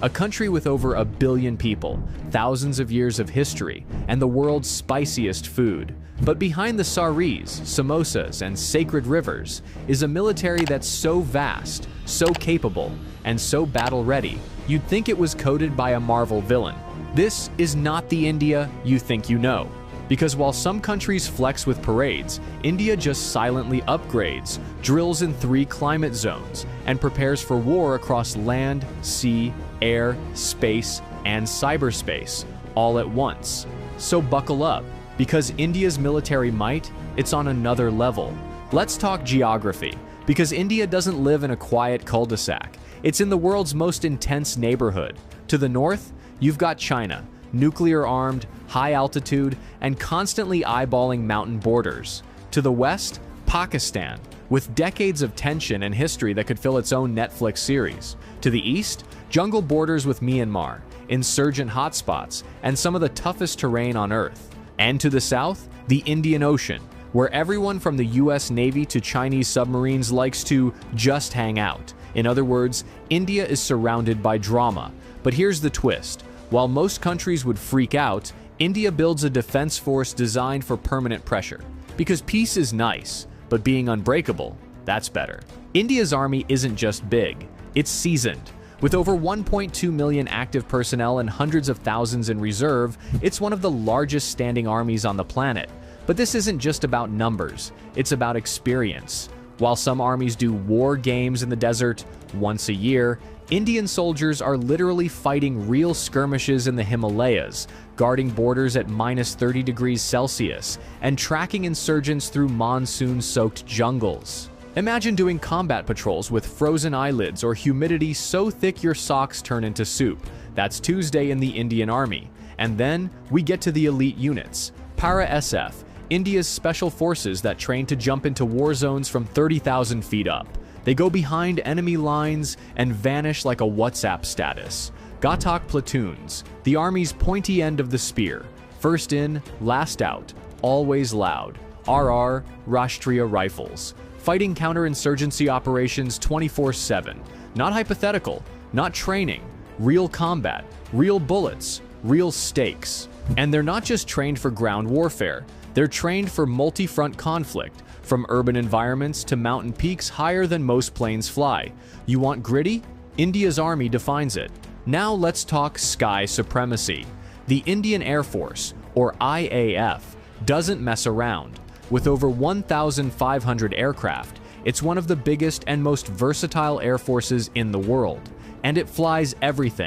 a country with over 1 billion people, thousands of years of history, and the world's spiciest food. But behind the saris, samosas, and sacred rivers is a military that's so vast, so capable, and so battle-ready, you'd think it was coded by a Marvel villain. This is not the India you think you know. Because while some countries flex with parades, India just silently upgrades, drills in 3 climate zones, and prepares for war across land, sea, air, space, and cyberspace, all at once. So buckle up, because India's military might, it's on another level. Let's talk geography, because India doesn't live in a quiet cul-de-sac. It's in the world's most intense neighborhood. To the north, you've got China, nuclear-armed, high-altitude, and constantly eyeballing mountain borders. To the west, Pakistan, with decades of tension and history that could fill its own Netflix series. To the east, jungle borders with Myanmar, insurgent hotspots, and some of the toughest terrain on Earth. And to the south, the Indian Ocean, where everyone from the US Navy to Chinese submarines likes to just hang out. In other words, India is surrounded by drama. But here's the twist. While most countries would freak out, India builds a defense force designed for permanent pressure. Because peace is nice, but being unbreakable, that's better. India's army isn't just big, it's seasoned. With over 1.2 million active personnel and hundreds of thousands in reserve, it's one of the largest standing armies on the planet. But this isn't just about numbers, it's about experience. While some armies do war games in the desert once a year, Indian soldiers are literally fighting real skirmishes in the Himalayas, guarding borders at -30 degrees Celsius, and tracking insurgents through monsoon-soaked jungles. Imagine doing combat patrols with frozen eyelids or humidity so thick your socks turn into soup. That's Tuesday in the Indian Army. And then we get to the elite units. Para-SF, India's special forces that train to jump into war zones from 30,000 feet up. They go behind enemy lines and vanish like a WhatsApp status. Ghatak platoons, the army's pointy end of the spear. First in, last out, always loud. RR, Rashtriya Rifles. Fighting counterinsurgency operations 24/7. Not hypothetical, not training. Real combat, real bullets, real stakes. And they're not just trained for ground warfare. They're trained for multi-front conflict, from urban environments to mountain peaks higher than most planes fly. You want gritty? India's army defines it. Now let's talk sky supremacy. The Indian Air Force, or IAF, doesn't mess around. With over 1,500 aircraft, it's one of the biggest and most versatile air forces in the world. And it flies everything